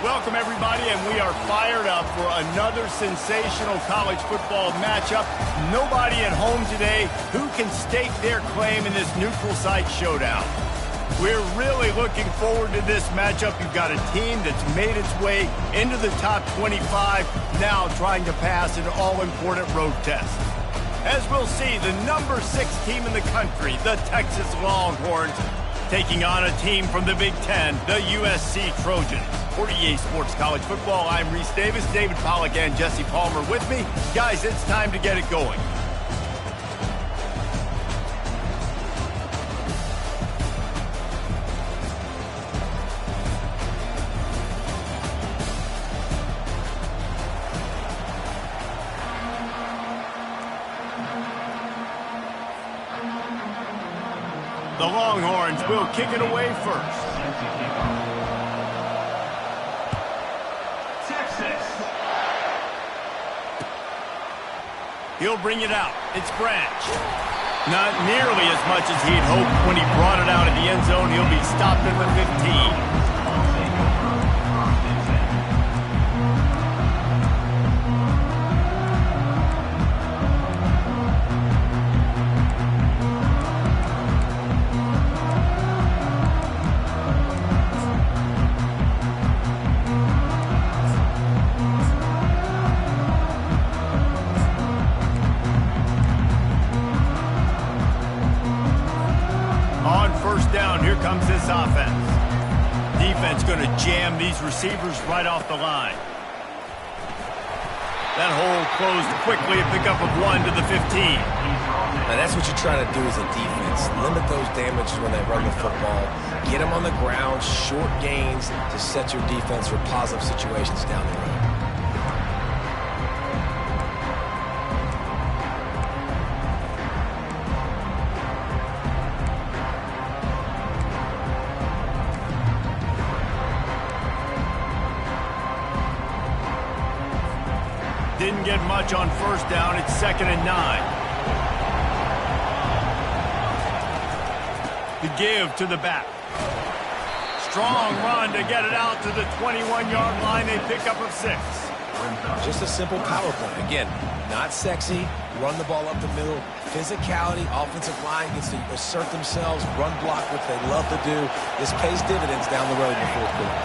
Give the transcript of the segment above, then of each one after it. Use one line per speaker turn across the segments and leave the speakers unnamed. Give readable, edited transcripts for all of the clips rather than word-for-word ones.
Welcome, everybody, and we are fired up for another sensational college football matchup. Nobody at home today who can stake their claim in this neutral site showdown. We're really looking forward to this matchup. You've got a team that's made its way into the top 25, now trying to pass an all-important road test. As we'll see, the number 6 team in the country, the Texas Longhorns, taking on a team from the Big Ten, the USC Trojans. For EA Sports College Football, I'm Reese Davis, David Pollack, and Jesse Palmer with me. Guys, it's time to get it going. The Longhorns will kick it away first. He'll bring it out. It's Branch. Not nearly as much as he'd hoped when he brought it out of the end zone. He'll be stopped at the 15. Here comes this offense. Defense going to jam these receivers right off the line. That hole closed quickly, a pickup of 1 to the 15.
Now that's what you're trying to do as a defense. Limit those damages when they run the football. Get them on the ground, short gains to set your defense for positive situations down the road.
Didn't get much on first down. It's 2nd and 9. The give to the back. Strong run to get it out to the 21-yard line. They pick up of 6.
Just a simple power play. Again, not sexy. Run the ball up the middle. Physicality. Offensive line gets to assert themselves. Run block, which they love to do. This pays dividends down the road in the fourth quarter.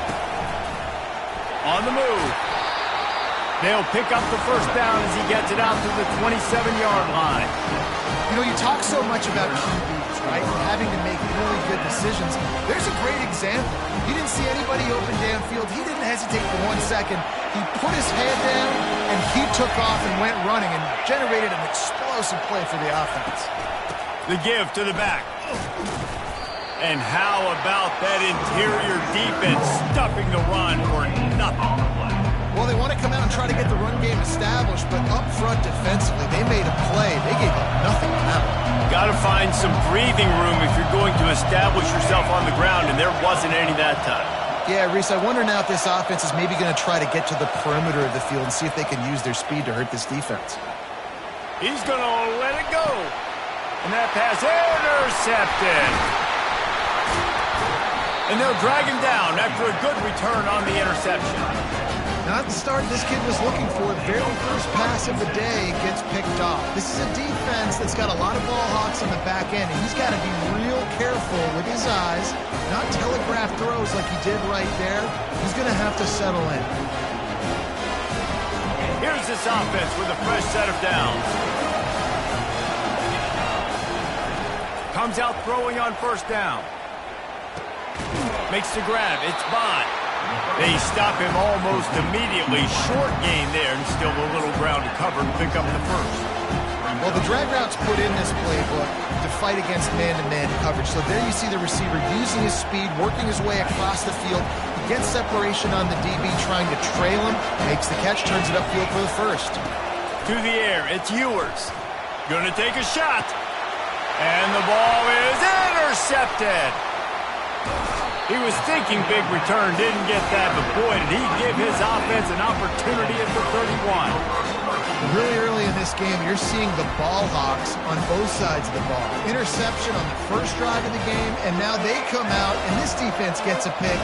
On the move. They'll pick up the first down as he gets it out to the 27-yard line.
You know, you talk so much about QBs, right? Having to make really good decisions. There's a great example. He didn't see anybody open downfield. He didn't hesitate for 1 second. He put his head down, and he took off and went running and generated an explosive play for the offense.
The give to the back. And how about that interior defense stuffing the run for nothing?
Well, they want to come out and try to get the run game established, but up front defensively, they made a play. They gave up nothing on that one.
Got to find some breathing room if you're going to establish yourself on the ground, and there wasn't any that time.
Yeah, Reese, I wonder now if this offense is maybe going to try to get to the perimeter of the field and see if they can use their speed to hurt this defense.
He's going to let it go. And that pass intercepted. And they'll drag him down after a good return on the interception.
Not the start this kid was looking for. The very first pass of the day gets picked off. This is a defense that's got a lot of ball hawks on the back end, and he's got to be real careful with his eyes, not telegraph throws like he did right there. He's going to have to settle in.
Here's this offense with a fresh set of downs. Comes out throwing on first down. Makes the grab. It's Bond. They stop him almost immediately. Short gain there, and still a little ground to cover to pick up the first.
Well, the drag route's put in this playbook to fight against man-to-man coverage. So there you see the receiver using his speed, working his way across the field. He gets separation on the DB, trying to trail him, makes the catch, turns it upfield for the first.
To the air, it's Ewers. Gonna take a shot. And the ball is intercepted. He was thinking big return, didn't get that, but boy, did he give his offense an opportunity at the 31.
Really early in this game, you're seeing the ball hawks on both sides of the ball. Interception on the first drive of the game, and now they come out, and this defense gets a pick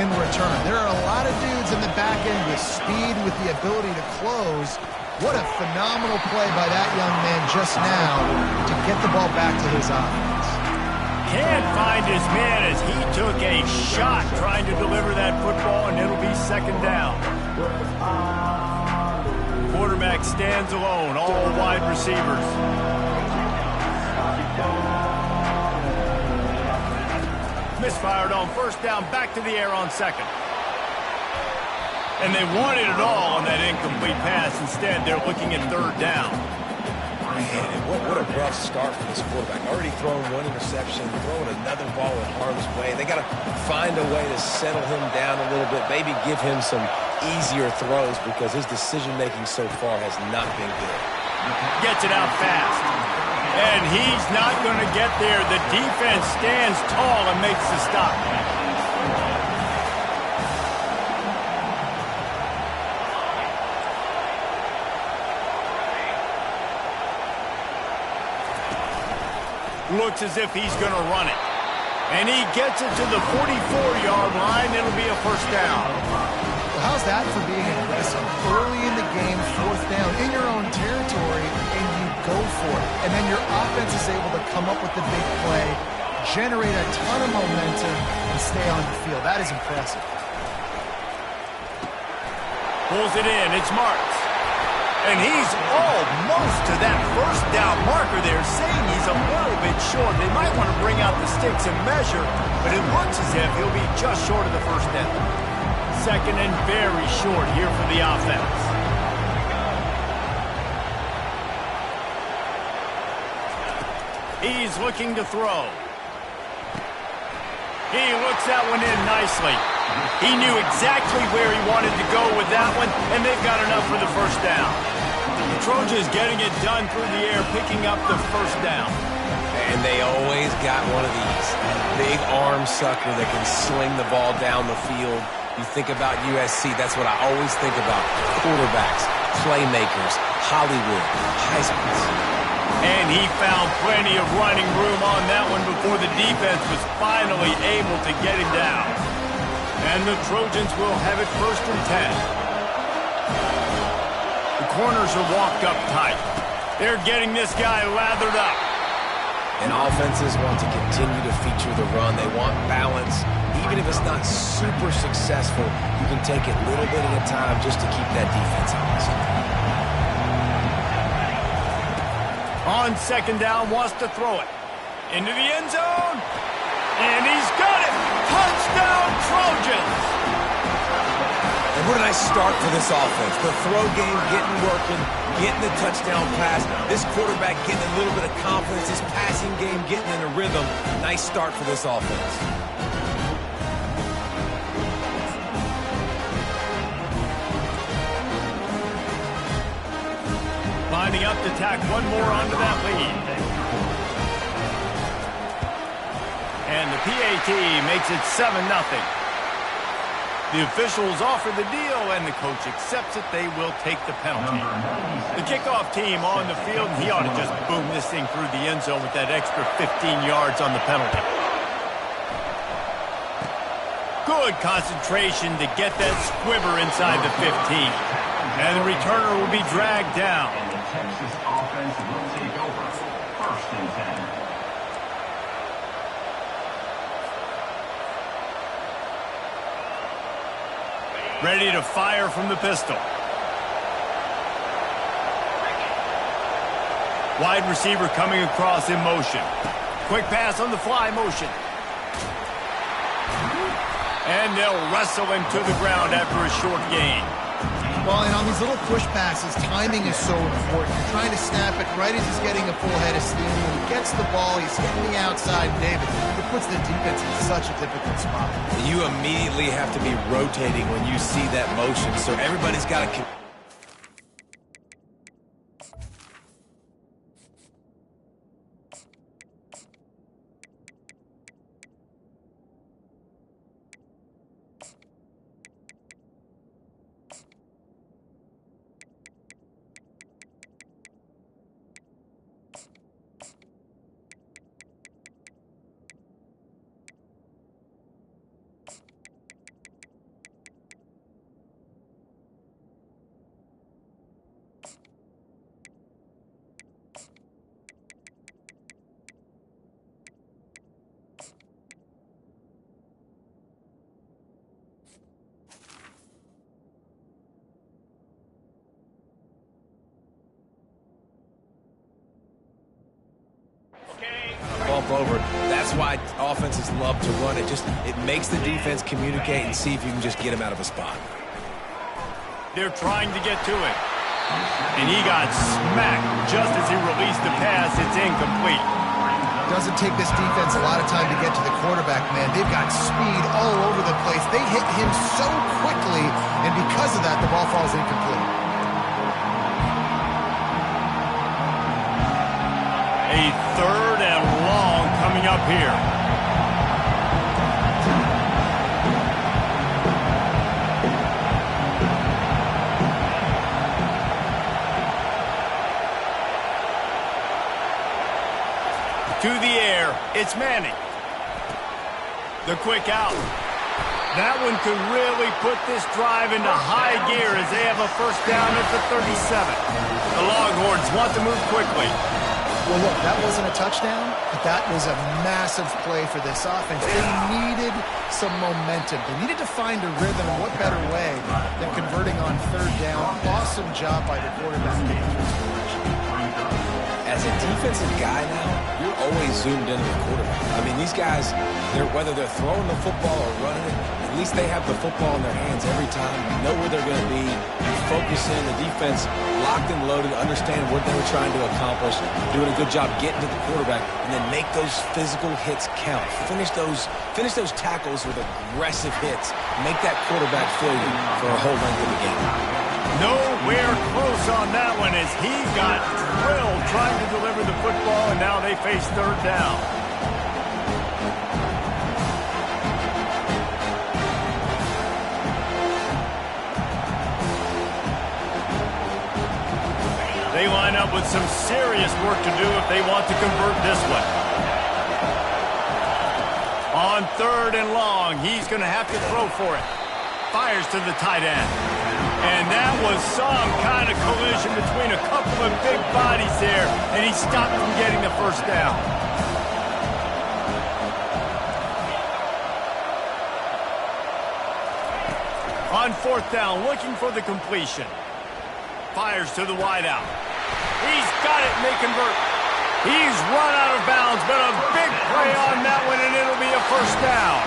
in return. There are a lot of dudes runs in the back end with speed, with the ability to close. What a phenomenal play by that young man just now to get the ball back to his offense.
Can't find his man as he took a shot trying to deliver that football, and it'll be second down. Quarterback stands alone, all wide receivers. Misfired on first down, back to the air on second. And they wanted it all on that incomplete pass. Instead, they're looking at third down.
Man, what a rough start for this quarterback. Already thrown one interception, throwing another ball in harm's way. They got to find a way to settle him down a little bit, maybe give him some easier throws because his decision-making so far has not been good.
Gets it out fast. And he's not going to get there. The defense stands tall and makes the stop. Looks as if he's going to run it. And he gets it to the 44-yard line. It'll be a first down.
Well, how's that for being aggressive? Early in the game, fourth down, in your own territory, and you go for it. And then your offense is able to come up with the big play, generate a ton of momentum, and stay on the field. That is impressive.
Pulls it in. It's Marks. And he's almost to that first down marker there, saying he's a little bit short. They might want to bring out the sticks and measure, but it looks as if he'll be just short of the first down. Second and very short here for the offense. He's looking to throw. He looks that one in nicely. He knew exactly where he wanted to go with that one, and they've got enough for the first down. The Trojans getting it done through the air, picking up the first down.
And they always got one of these. Big arm sucker that can sling the ball down the field. You think about USC, that's what I always think about. Quarterbacks, playmakers, Hollywood, Heisman's.
And he found plenty of running room on that one before the defense was finally able to get him down. And the Trojans will have it first and 10. The corners are walked up tight. They're getting this guy lathered up.
And offenses want to continue to feature the run. They want balance. Even if it's not super successful, you can take it little bit at a time just to keep that defense honest.
On second down, wants to throw it. Into the end zone. And he's got it. Touchdown, Trojans.
And what a nice start for this offense. The throw game getting working, getting the touchdown pass. This quarterback getting a little bit of confidence. His passing game getting in a rhythm. Nice start for this offense.
Lining up to tack one more onto that lead. And the PAT makes it 7-0. The officials offer the deal, and the coach accepts it. They will take the penalty. The kickoff team on the field, and he ought to just boom this thing through the end zone with that extra 15 yards on the penalty. Good concentration to get that squiver inside the 15. And the returner will be dragged down.
And the Texas offense will take over. First and 10.
Ready to fire from the pistol. Wide receiver coming across in motion. Quick pass on the fly motion. And they'll wrestle him to the ground after a short gain.
Well, and on these little push passes, timing is so important. You're trying to snap it right as he's getting a full head of steam. When he gets the ball, he's hitting the outside, David. It puts the defense in such a difficult spot.
You immediately have to be rotating when you see that motion, so everybody's got to... yourself over. That's why offenses love to run it. It makes the defense communicate and see if you can just get him out of a spot.
They're trying to get to it. And he got smacked just as he released the pass. It's incomplete.
Doesn't take this defense a lot of time to get to the quarterback, man. They've got speed all over the place. They hit him so quickly, and because of that, the ball falls incomplete.
A 3rd and long coming up here. To the air, it's Manning. The quick out. That one could really put this drive into high gear as they have a first down at the 37. The Longhorns want to move quickly.
Well, look, that wasn't a touchdown, but that was a massive play for this offense. They needed some momentum. They needed to find a rhythm, and what better way than converting on 3rd down. Awesome job by the quarterback.
As a defensive guy now, you're always zoomed into the quarterback. I mean, these guys, whether they're throwing the football or running it, at least they have the football in their hands every time. You know where they're going to be. You focus in. The defense locked and loaded, understand what they were trying to accomplish, doing a good job getting to the quarterback, and then make those physical hits count. Finish those tackles with aggressive hits. Make that quarterback feel you for a whole length of the game.
Nowhere close on that one as he got drilled trying to deliver the football, and now they face 3rd down. They line up with some serious work to do if they want to convert this one. On 3rd and long, he's going to have to throw for it. Fires to the tight end. And that was some kind of collision between a couple of big bodies there, and he stopped from getting the first down. On 4th down, looking for the completion. Fires to the wideout. He's got it, and they convert. He's run out of bounds, but a big play on that one, and it'll be a first down.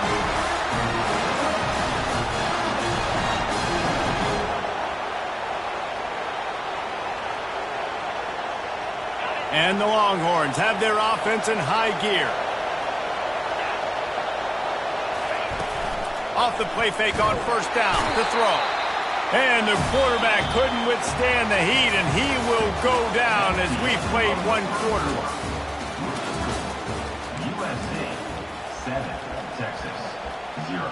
And the Longhorns have their offense in high gear. Off the play fake on 1st down to throw. And the quarterback couldn't withstand the heat, and he will go down as we've played 1 quarter.
USA 7, Texas 0.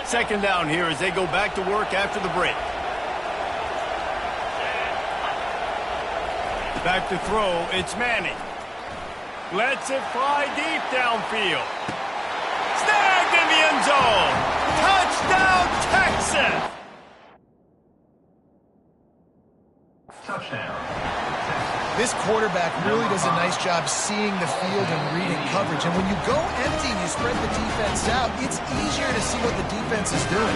Second down here as they go back to work after the break. Back to throw, it's Manning. Lets it fly deep downfield. Snagged in the end zone. Touchdown, Texas!
Touchdown.
This quarterback really does a nice job seeing the field and reading coverage. And when you go empty and you spread the defense out, it's easier to see what the defense is doing.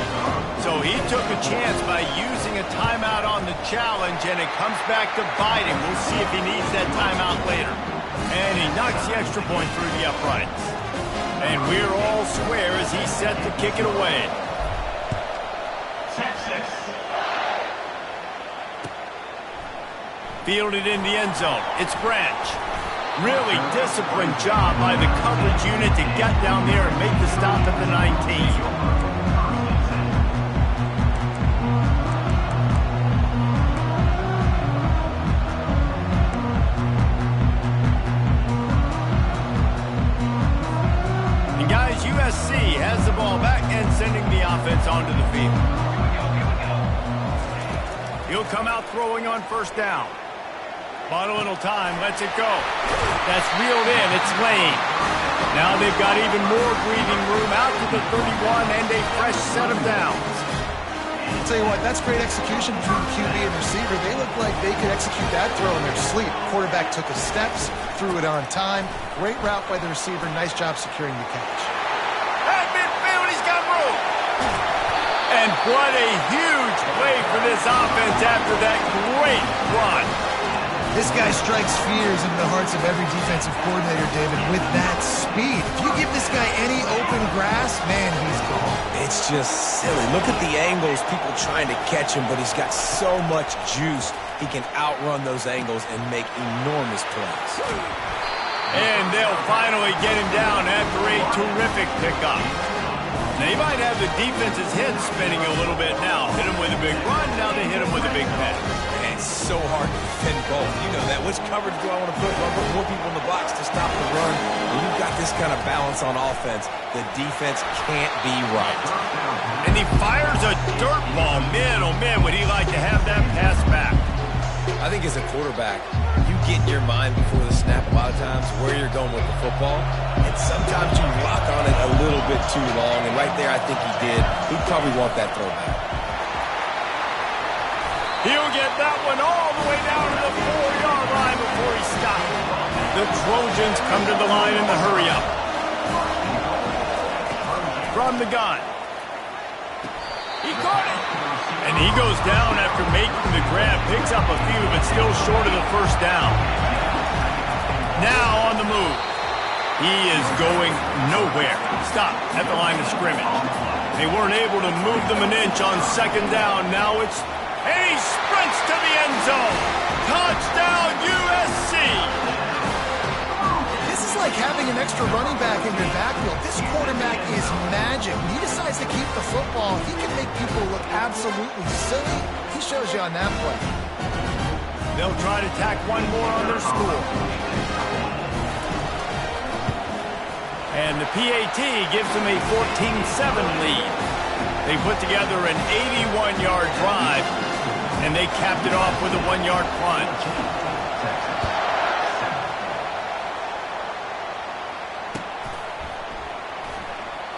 So he took a chance by using a timeout on the challenge, and it comes back to bite him. We'll see if he needs that timeout later. And he knocks the extra point through the uprights. And we're all square as he's set to kick it away.
Texas.
Fielded in the end zone. It's Branch. Really disciplined job by the coverage unit to get down there and make the stop at the 19. And guys, USC has the ball back and sending the offense onto the field. He'll come out throwing on 1st down. Bought a little time, lets it go. That's reeled in, it's Lane. Now they've got even more breathing room out to the 31 and a fresh set of downs.
I'll tell you what, that's great execution between QB and receiver. They look like they could execute that throw in their sleep. Quarterback took his steps, threw it on time. Great route by the receiver. Nice job securing the catch.
At midfield, he's got room. And what a huge play for this offense after that great run.
This guy strikes fears into the hearts of every defensive coordinator, David, with that speed. If you give this guy any open grass, man, he's gone.
It's just silly. Look at the angles, people trying to catch him, but he's got so much juice. He can outrun those angles and make enormous plays.
And they'll finally get him down after a terrific pickup. Now, you might have the defense's head spinning a little bit now. Hit him with a big run, now they hit him with a big pass.
It's so hard to defend both. You know that. Which coverage do I want to put? Do I put more people in the box to stop the run? When you've got this kind of balance on offense, the defense can't be right.
And he fires a dirt ball. Man, oh man, would he like to have that pass back.
I think as a quarterback, you get in your mind before the snap a lot of times where you're going with the football. And sometimes you lock on it a little bit too long. And right there, I think he did. He'd probably want that throwback.
He'll get that one all the way down to the 4-yard line before he stops. The Trojans come to the line in the hurry-up. From the gun. He caught it. And he goes down after making the grab. Picks up a few, but still short of the first down. Now on the move. He is going nowhere. Stop at the line of scrimmage. They weren't able to move them an inch on second down. Now it's... And he sprints to the end zone. Touchdown, USC.
This is like having an extra running back in your backfield. This quarterback is magic. When he decides to keep the football, he can make people look absolutely silly. He shows you on that play.
They'll try to tack one more on their score. And the PAT gives them a 14-7 lead. They put together an 81-yard drive. And they capped it off with a 1-yard plunge.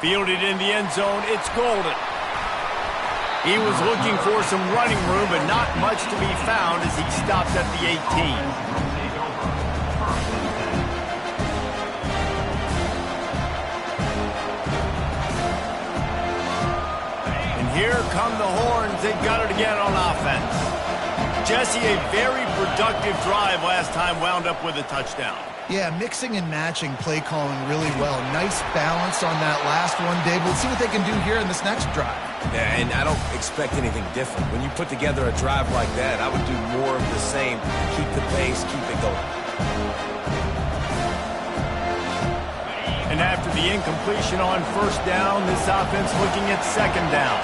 Fielded in the end zone, it's Golden. He was looking for some running room, but not much to be found as he stops at the 18. Here come the horns. They got it again on offense. Jesse, a very productive drive last time, wound up with a touchdown.
Yeah, mixing and matching play calling really well. Nice balance on that last one, Dave. Let's see what they can do here in this next drive.
Yeah, and I don't expect anything different. When you put together a drive like that, I would do more of the same. Keep the pace, keep it going.
And after the incompletion on first down, this offense looking at second down.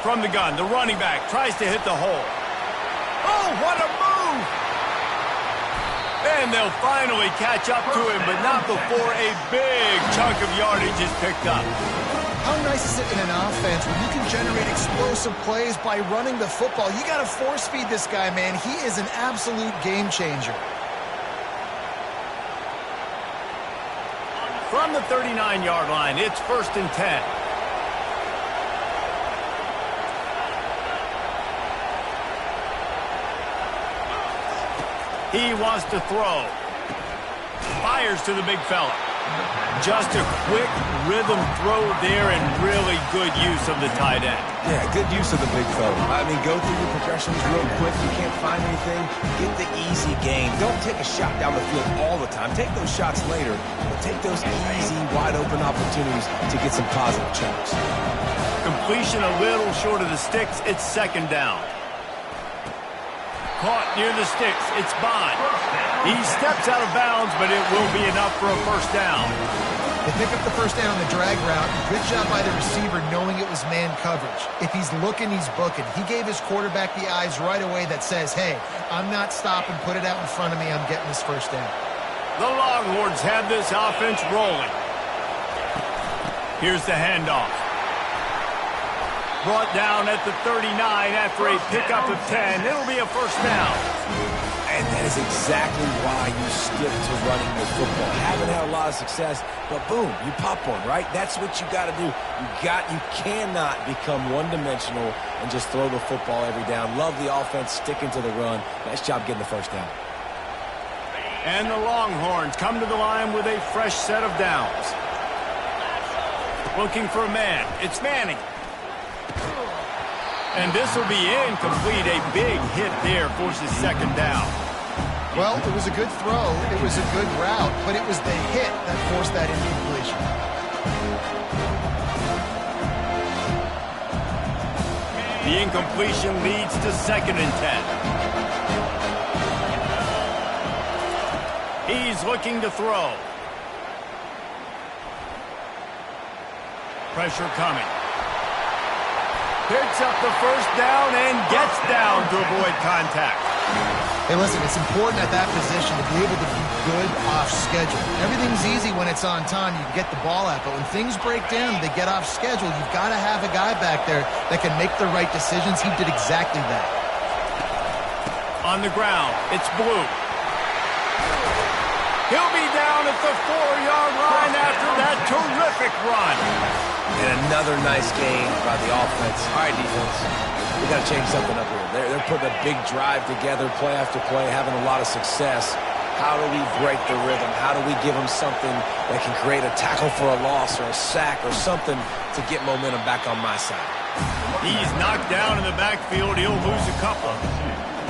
From the gun, the running back tries to hit the hole. Oh, what a move! And they'll finally catch up to him, but not before a big chunk of yardage is picked up.
How nice is it in an offense when you can generate explosive plays by running the football? You got to force feed this guy, man. He is an absolute game changer.
From the 39-yard line, it's 1st and 10. He wants to throw. Fires to the big fella. Just a quick rhythm throw there and really good use of the tight end.
Yeah, good use of the big fella. I mean, go through your progressions real quick. You can't find anything. Get the easy gain. Don't take a shot down the field all the time. Take those shots later, but take those easy, wide-open opportunities to get some positive chunks.
Completion a little short of the sticks. It's second down. Caught near the sticks. It's Bond. He steps out of bounds, but it will be enough for a first down.
They pick up the first down on the drag route. Good job by the receiver knowing it was man coverage. If he's looking, he's booking. He gave his quarterback the eyes right away that says, hey, I'm not stopping. Put it out in front of me. I'm getting this first down.
The Longhorns have this offense rolling. Here's the handoff. Brought down at the 39 after a pickup of 10. It'll be a first down.
And And that is exactly why you stick to running the football. Haven't had a lot of success, but boom, you pop one, right? That's what you got to do. You cannot become one-dimensional and just throw the football every down. Love the offense, sticking to the run. Nice job getting the first down.
And the Longhorns come to the line with a fresh set of downs. Looking for a man. It's Manning. And this will be incomplete. A big hit there forces second down.
Well, it was a good throw. It was a good route, but it was the hit that forced that incompletion.
The incompletion leads to 2nd and 10. He's looking to throw. Pressure coming. Picks up the first down and gets down to avoid contact.
Hey, listen, it's important at that position to be able to be good off schedule. Everything's easy when it's on time. You can get the ball out, but when things break down, they get off schedule. You've got to have a guy back there that can make the right decisions. He did exactly that.
On the ground, it's Blue. He'll be down at the 4-yard line after that terrific run.
And another nice game by the offense. All right, defense, we got to change something up here. They're putting a big drive together, play after play, having a lot of success. How do we break the rhythm? How do we give them something that can create a tackle for a loss or a sack or something to get momentum back on my side?
He's knocked down in the backfield. He'll lose a couple.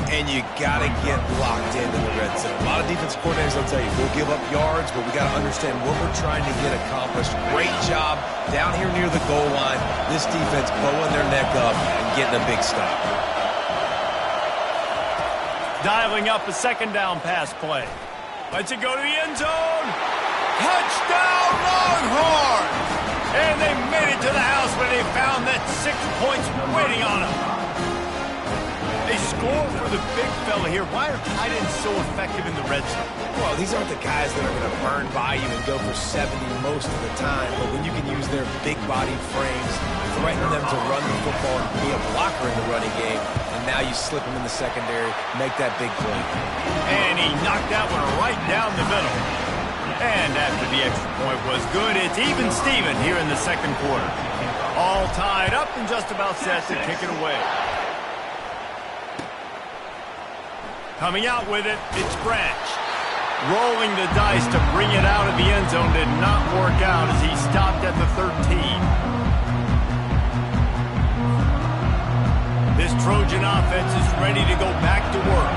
And you got to get locked into the red zone. A lot of defensive coordinators will tell you, we'll give up yards, but we got to understand what we're trying to get accomplished. Great job down here near the goal line. This defense bowing their neck up and getting a big stop.
Dialing up a 2nd down pass play. Lets it go to the end zone. Touchdown, Longhorns! And they made it to the house when they found that 6 points waiting on them. They score for the big fella here. Why are tight ends so effective in the red zone?
Well, these aren't the guys that are going to burn by you and go for 70 most of the time, but when you can use their big-bodied frames, threaten them to run the football and be a blocker in the running game, and now you slip them in the secondary, make that big play.
And he knocked that one right down the middle. And after the extra point was good, it's even Steven here in the 2nd quarter. All tied up and just about set to kick it away. Coming out with it, it's Branch. Rolling the dice to bring it out of the end zone did not work out as he stopped at the 13. This Trojan offense is ready to go back to work.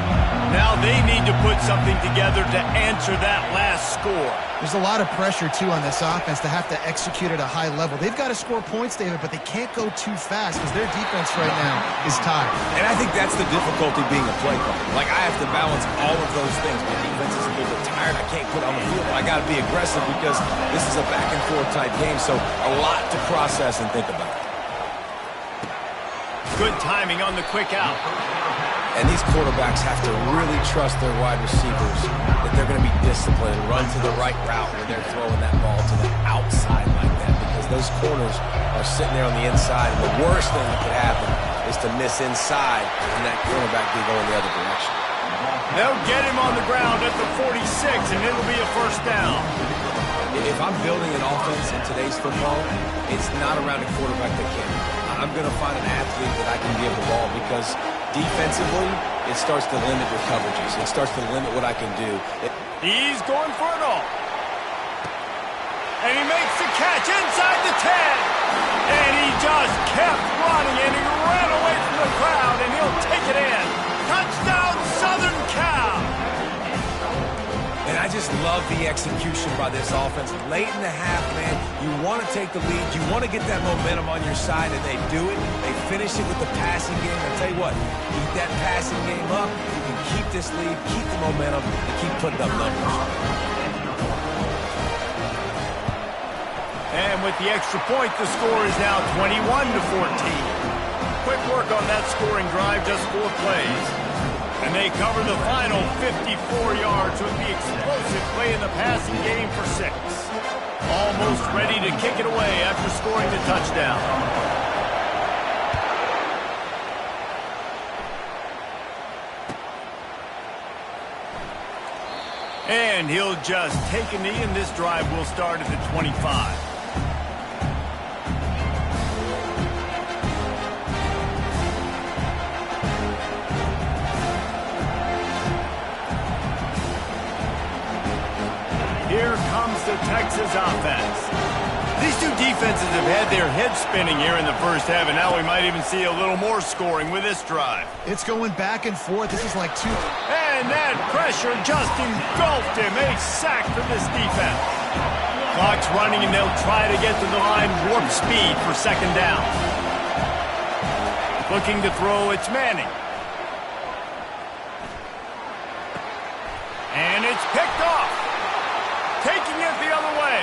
Now they need to put something together to answer that last score.
There's a lot of pressure, too, on this offense to have to execute at a high level. They've got to score points, David, but they can't go too fast because their defense right now is tired.
And I think that's the difficulty being a play caller. Like, I have to balance all of those things. My defense is a little bit tired. I can't put on the field. I got to be aggressive because this is a back-and-forth type game, so a lot to process and think about.
Good timing on the quick out.
And these quarterbacks have to really trust their wide receivers that they're going to be disciplined and run to the right route when they're throwing that ball to the outside like that, because those corners are sitting there on the inside, and the worst thing that could happen is to miss inside and that cornerback be going the other direction.
They'll get him on the ground at the 46, and it'll be a first down.
If I'm building an offense in today's football, it's not around a quarterback that can. I'm going to find an athlete that I can give the ball, because defensively, it starts to limit your coverages. It starts to limit what I can do.
He's going for it all. And he makes the catch inside the 10. And he just kept running, and he ran away from the crowd, and he'll take it in. Touchdown, Southern Cal.
And I just love the execution by this offense. Late in the half, man, you want to take the lead. You want to get that momentum on your side, and they do it. They finish it with the passing game. I'll tell you what, keep that passing game up. You can keep this lead, keep the momentum, and keep putting up numbers.
And with the extra point, the score is now 21-14. Quick work on that scoring drive, just 4 plays. And they cover the final 54 yards with the explosive play in the passing game for 6. Almost ready to kick it away after scoring the touchdown. And he'll just take a knee, and this drive will start at the 25. Here comes the Texas offense. These two defenses have had their heads spinning here in the first half, and now we might even see a little more scoring with this drive.
It's going back and forth. This is like two.
And that pressure just engulfed him. A sack for this defense. Clock's running, and they'll try to get to the line warp speed for second down. Looking to throw, it's Manning. And it's picked off. Taking it the other way.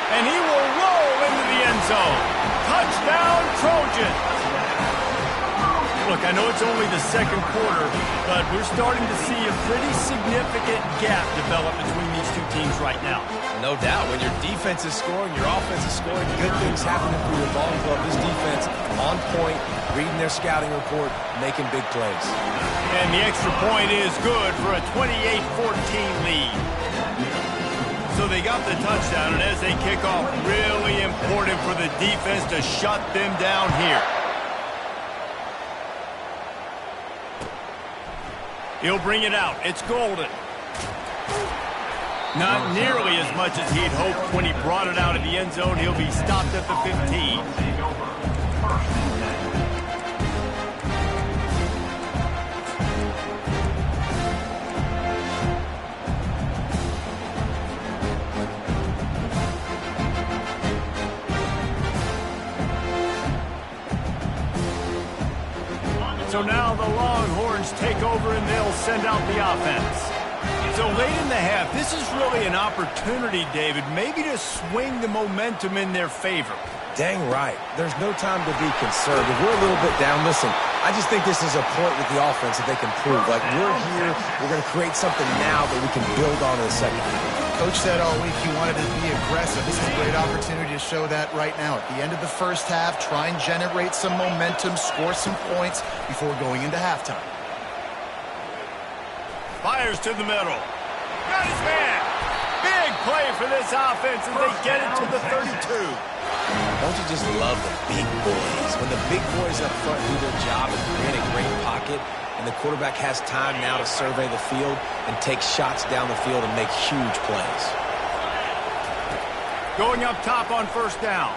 And he will roll into the end zone. Touchdown, Trojans. Look, I know it's only the second quarter, but we're starting to see a pretty significant gap develop between these two teams right now.
No doubt. When your defense is scoring, your offense is scoring, good things happening for your ball club. This defense on point, reading their scouting report, making big plays.
And the extra point is good for a 28-14 lead. So they got the touchdown, and as they kick off, really important for the defense to shut them down here. He'll bring it out. It's Golden. Not nearly as much as he'd hoped when he brought it out of the end zone. He'll be stopped at the 15. So now the Longhorns take over, and they'll send out the offense. So late in the half, this is really an opportunity, David, maybe to swing the momentum in their favor.
Dang right. There's no time to be concerned. If we're a little bit down, listen, I just think this is a point with the offense that they can prove. Like, we're here, we're going to create something now that we can build on in the second half.
Coach said all week he wanted to be aggressive. This is a great opportunity to show that right now. At the end of the first half, try and generate some momentum, score some points before going into halftime.
Fires to the middle. Got his man. Big play for this offense as they get it to the 32.
Don't you just love the big boys? When the big boys up front do their job and create a great pocket, and the quarterback has time now to survey the field and take shots down the field and make huge plays.
Going up top on first down.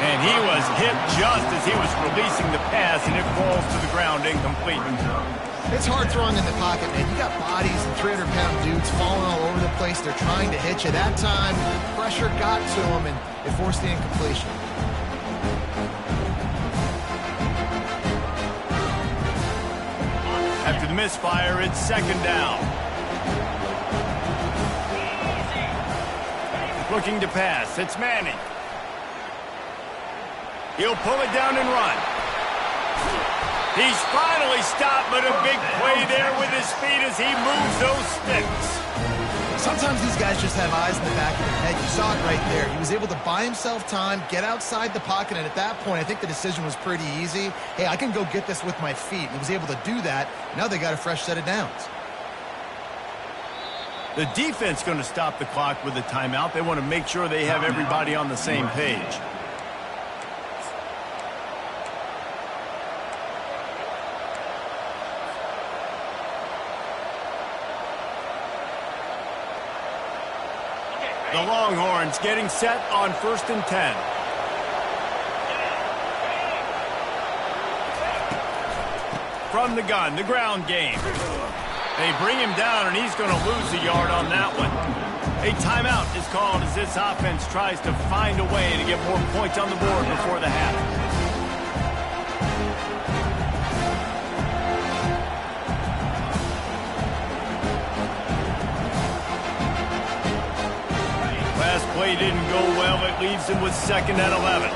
And he was hit just as he was releasing the pass, and it falls to the ground incomplete.
It's hard throwing in the pocket, man. You got bodies and 300-pound dudes falling all over the place. They're trying to hit you. That time, pressure got to him, and it forced the incompletion.
After the misfire, it's second down. Looking to pass. It's Manning. He'll pull it down and run. He's finally stopped, but a big play there with his feet as he moves those sticks.
Sometimes these guys just have eyes in the back of their head. You saw it right there. He was able to buy himself time, get outside the pocket, and at that point, I think the decision was pretty easy. Hey, I can go get this with my feet. And he was able to do that. Now they got a fresh set of downs.
The defense going to stop the clock with a timeout. They want to make sure they have everybody on the same page. The Longhorns getting set on 1st and 10. From the gun, the ground game. They bring him down, and he's going to lose a yard on that one. A timeout is called as this offense tries to find a way to get more points on the board before the half. Last play didn't go well. It leaves him with 2nd and 11.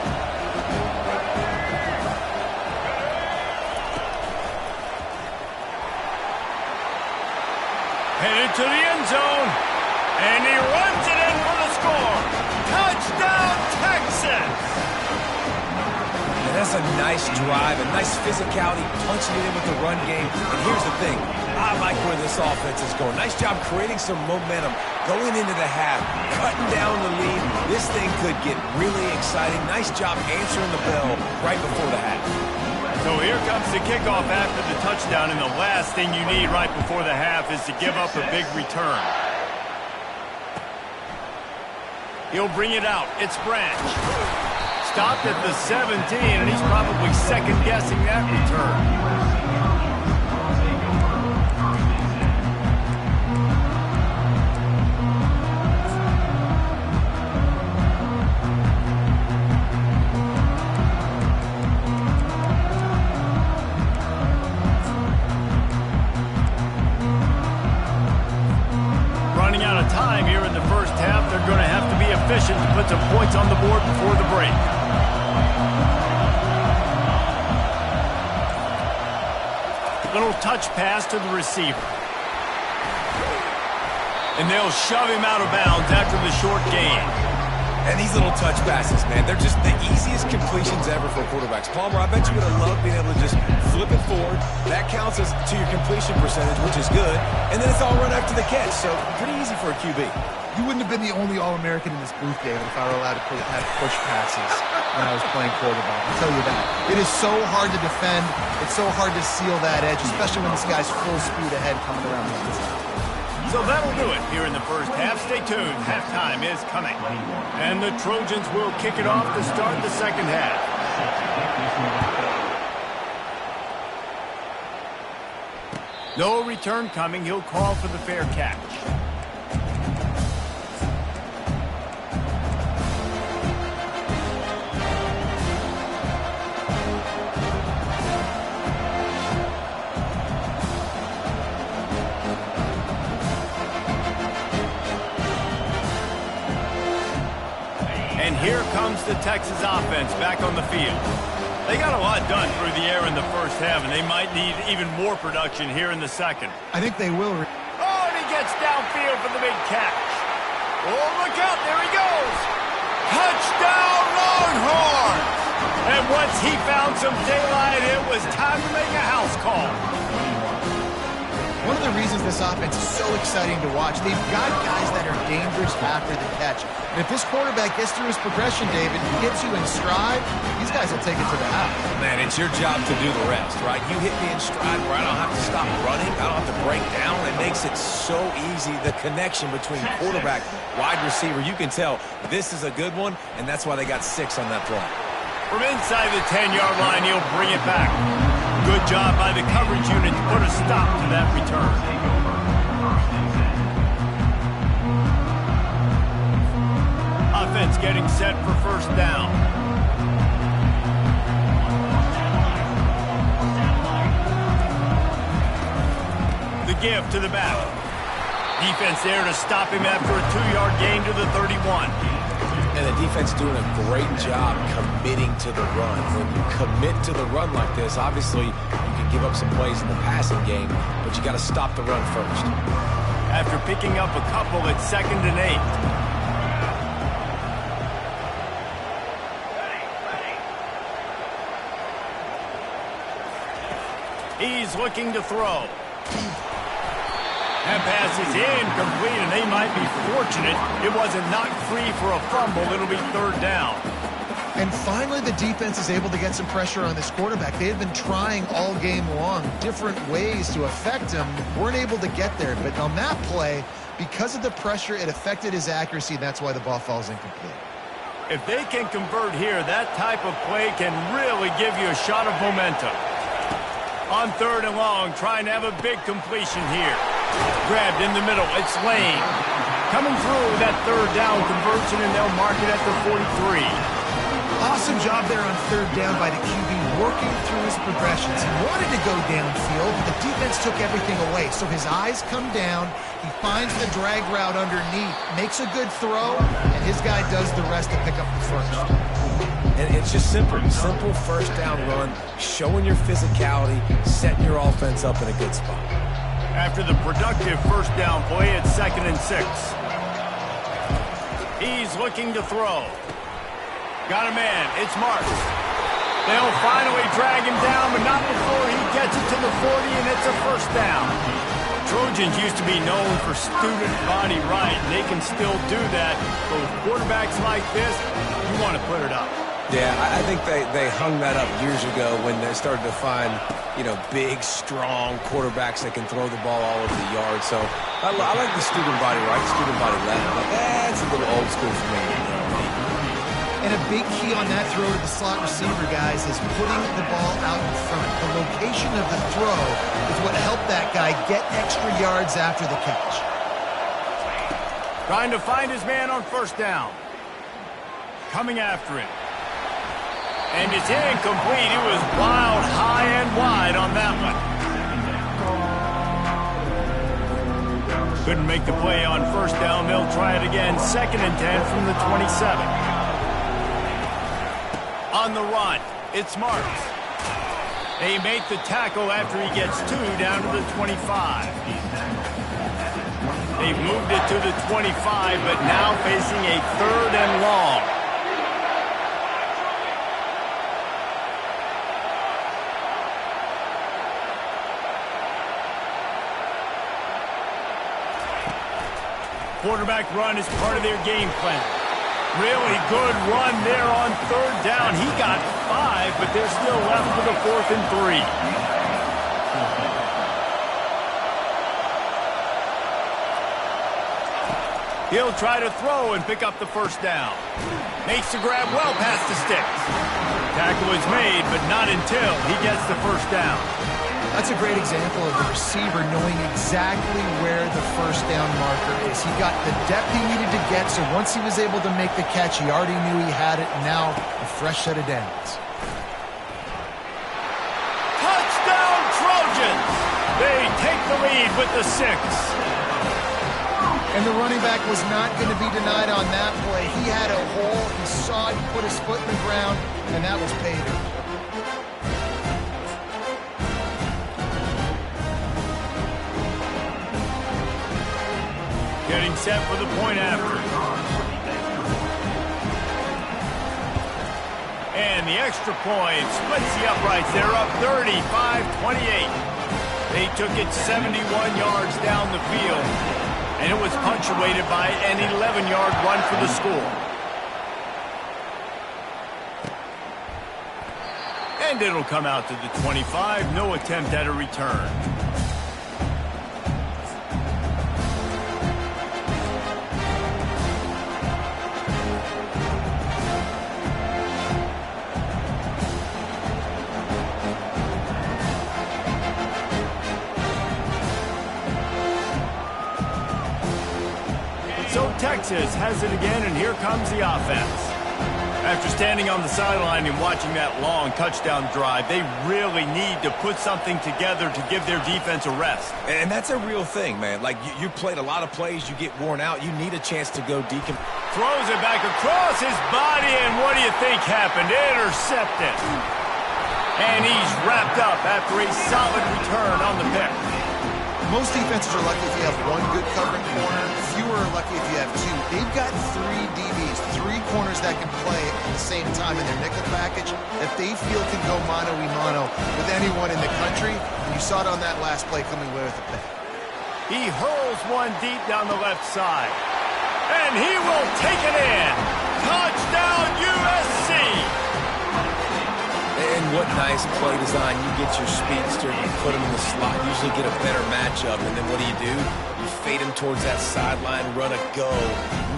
Headed to the end zone, and he runs it in for the score. Touchdown, Texas!
And that's a nice drive, a nice physicality, punching it in with the run game. And here's the thing, I like where this offense is going. Nice job creating some momentum going into the half, cutting down the lead. This thing could get really exciting. Nice job answering the bell right before the half.
So here comes the kickoff after the touchdown, and the last thing you need right before the half is to give up a big return. He'll bring it out. It's Branch. Stopped at the 17, and he's probably second-guessing that return. Time here in the first half. They're going to have to be efficient to put some points on the board before the break. Little touch pass to the receiver. And they'll shove him out of bounds after the short gain.
And these little touch passes, man, they're just the easiest completions ever for quarterbacks. Palmer, I bet you would have loved being able to just flip it forward. That counts as to your completion percentage, which is good. And then it's all run after the catch, so pretty easy for a QB.
You wouldn't have been the only All-American in this booth, David, if I were allowed to have push passes when I was playing quarterback. I'll tell you that. It is so hard to defend. It's so hard to seal that edge, especially when this guy's full speed ahead coming around the inside.
So that'll do it here in the first half. Stay tuned. Halftime is coming. And the Trojans will kick it off to start the second half. No return coming. He'll call for the fair catch. And here comes the Texas offense back on the field. They got a lot done through the air in the first half, and they might need even more production here in the second.
I think they will.
Oh, and he gets downfield for the big catch. Oh, look out. There he goes. Touchdown, Longhorns! And once he found some daylight, it was time to make a house call.
One of the reasons this offense is so exciting to watch, they've got guys that are dangerous after the catch. And if this quarterback gets through his progression, David, gets you in stride, these guys will take it to the house.
Man, it's your job to do the rest, right? You hit me in stride where I don't have to stop running. I don't have to break down. It makes it so easy, the connection between quarterback, wide receiver. You can tell this is a good one, and that's why they got 6 on that play.
From inside the 10-yard line, he'll bring it back. Good job by the coverage unit to put a stop to that return. Offense getting set for first down. The give to the back. Defense there to stop him after a 2-yard gain to the 31.
And the defense doing a great job committing to the run. When you commit to the run like this, obviously you can give up some plays in the passing game, but you got to stop the run first.
After picking up a couple, it's 2nd and 8. He's looking to throw. That pass is incomplete, and they might be fortunate it wasn't knocked free for a fumble. It'll be 3rd down.
And finally, the defense is able to get some pressure on this quarterback. They had been trying all game long different ways to affect him. Weren't able to get there, but on that play, because of the pressure, it affected his accuracy, and that's why the ball falls incomplete.
If they can convert here, that type of play can really give you a shot of momentum. On 3rd and long, trying to have a big completion here. Grabbed in the middle. It's Lane. Coming through that 3rd down conversion, and they'll mark it at the 43.
Awesome job there on 3rd down by the QB, working through his progressions. He wanted to go downfield, but the defense took everything away. So his eyes come down. He finds the drag route underneath, makes a good throw, and his guy does the rest to pick up the first.
And it's just simple 1st down run, showing your physicality, setting your offense up in a good spot.
After the productive 1st down play, it's 2nd and 6. He's looking to throw. Got a man. It's Marks. They'll finally drag him down, but not before he gets it to the 40, and it's a first down. Trojans used to be known for student body right, and they can still do that. But with quarterbacks like this, you want to put it up.
Yeah, I think they hung that up years ago when they started to find, big, strong quarterbacks that can throw the ball all over the yard. So I like the student body right, student body left. But that's a little old school for me.
And a big key on that throw to the slot receiver, guys, is putting the ball out in front. The location of the throw is what helped that guy get extra yards after the catch.
Trying to find his man on first down. Coming after it. And it's incomplete. It was wild, high and wide on that one. Couldn't make the play on first down. They'll try it again. 2nd and 10 from the 27. On the run, it's Marks. They make the tackle after he gets 2 down to the 25. They've moved it to the 25, but now facing a 3rd and long. Quarterback run is part of their game plan. Really good run there on 3rd down. He got 5, but they're still left with a 4th and 3. He'll try to throw and pick up the first down. Makes the grab well past the sticks. Tackle is made, but not until he gets the first down.
That's a great example of the receiver knowing exactly where the first down marker is. He got the depth he needed to get, so once he was able to make the catch, he already knew he had it, and now a fresh set of downs.
Touchdown, Trojans! They take the lead with the 6.
And the running back was not going to be denied on that play. He had a hole, he saw it, he put his foot in the ground, and that was paid.
Getting set for the point after. And the extra point splits the uprights. They're up 35-28. They took it 71 yards down the field, and it was punctuated by an 11-yard run for the score. And it'll come out to the 25. No attempt at a return. So Texas has it again, and here comes the offense. After standing on the sideline and watching that long touchdown drive, they really need to put something together to give their defense a rest.
And that's a real thing, man. Like, you played a lot of plays, you get worn out, you need a chance to go deacon.
Throws it back across his body, and what do you think happened? Intercepted. And he's wrapped up after a solid return on the pick.
Most defenses are lucky if you have one good covering corner. Fewer are lucky if you have 2. They've got 3 DBs, 3 corners that can play at the same time in their nickel package that they feel can go mano-a-mano with anyone in the country. And you saw it on that last play coming away with the pick.
He hurls one deep down the left side. And he will take it in. Touchdown, USC!
And what nice play design. You get your speedster, you put him in the slot, usually get a better matchup, and then what do? You fade him towards that sideline, run a go.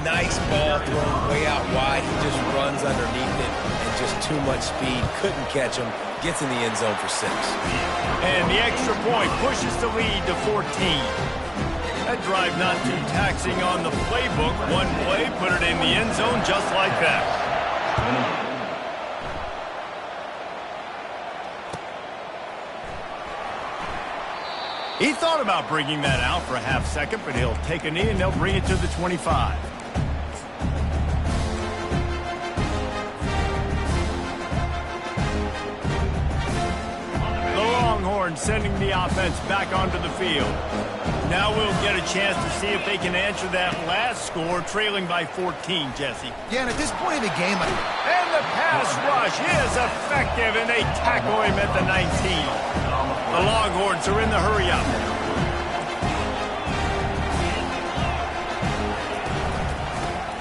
Nice ball thrown way out wide. He just runs underneath it, and just too much speed. Couldn't catch him. Gets in the end zone for 6.
And the extra point pushes the lead to 14. That drive not too taxing on the playbook. One play, put it in the end zone just like that. He thought about bringing that out for a half second, but he'll take a knee and they'll bring it to the 25. The Longhorns horn, sending the offense back onto the field. Now we'll get a chance to see if they can answer that last score, trailing by 14, Jesse.
Yeah, and at this point of the game...
And the pass rush is effective, and they tackle him at the 19. The Longhorns are in the hurry-up.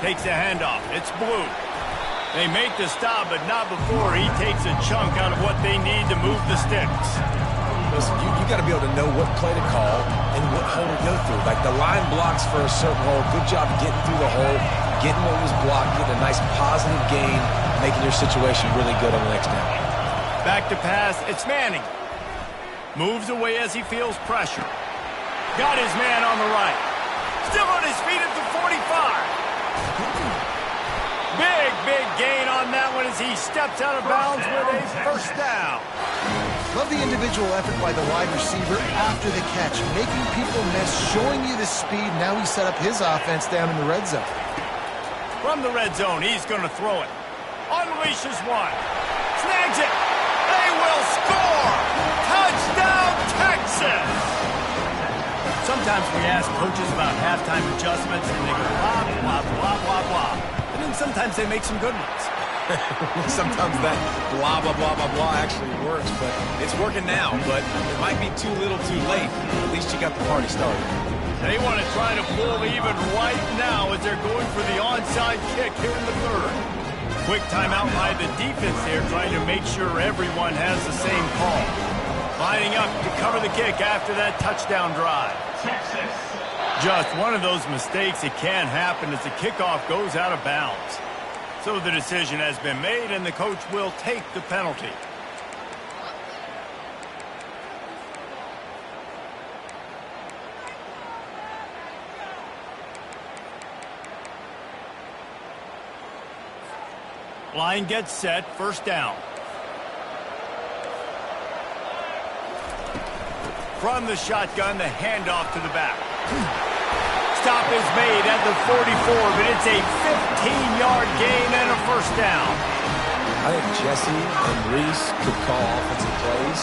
Takes the handoff. It's Blue. They make the stop, but not before he takes a chunk out of what they need to move the sticks.
Listen, you got to be able to know what play to call and what hole to go through. Like the line blocks for a certain hole. Good job getting through the hole, getting what was blocked, getting a nice positive gain, making your situation really good on the next down.
Back to pass. It's Manning. Moves away as he feels pressure. Got his man on the right. Still on his feet at the 45. Big gain on that one as he steps out of bounds with a first down.
Love the individual effort by the wide receiver after the catch, making people miss, showing you the speed. Now he set up his offense down in the red zone.
From the red zone, he's going to throw it. Unleashes one. Snags it. They will score. Touchdown, Texas. Sometimes we ask coaches about halftime adjustments, and they go blah, blah, blah, blah, blah. And then sometimes they make some good ones.
Sometimes that blah, blah, blah, blah, blah actually works, but it's working now. But it might be too little too late. At least you got the party started.
They want to try to pull even right now as they're going for the onside kick here in the third. Quick timeout by the defense here, trying to make sure everyone has the same call. Lining up to cover the kick after that touchdown drive.
Texas.
Just one of those mistakes that can happen as the kickoff goes out of bounds. So the decision has been made, and the coach will take the penalty. Line gets set, first down. From the shotgun, the handoff to the back. Stop is made at the 44, but it's a 15-yard gain and a first down.
I think Jesse and Reese could call offensive plays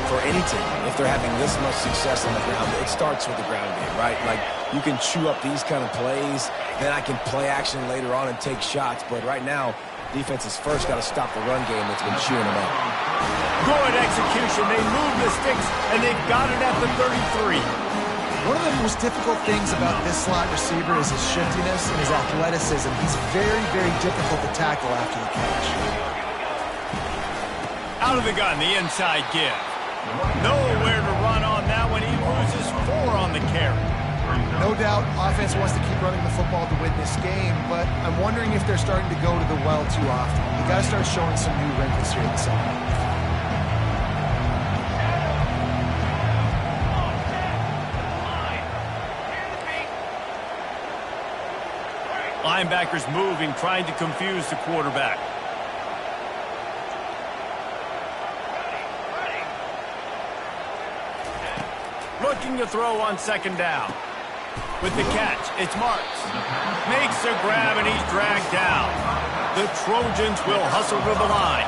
for any team. If they're having this much success on the ground, it starts with the ground game, right? Like, you can chew up these kind of plays, then I can play action later on and take shots. But right now, defense has first got to stop the run game that's been chewing them up.
Good execution. They move the sticks, and they've got it at the 33.
One of the most difficult things about this slot receiver is his shiftiness and his athleticism. He's very, very difficult to tackle after the catch.
Out of the gun, the inside give. Nowhere to run on that one. He loses 4 on the carry.
No doubt, offense wants to keep running the football to win this game, but I'm wondering if they're starting to go to the well too often. You got to start showing some new wrinkles here in the second half.
Linebackers moving, trying to confuse the quarterback. Looking to throw on second down. With the catch, it's Marks. Makes a grab, and he's dragged down. The Trojans will hustle to the line.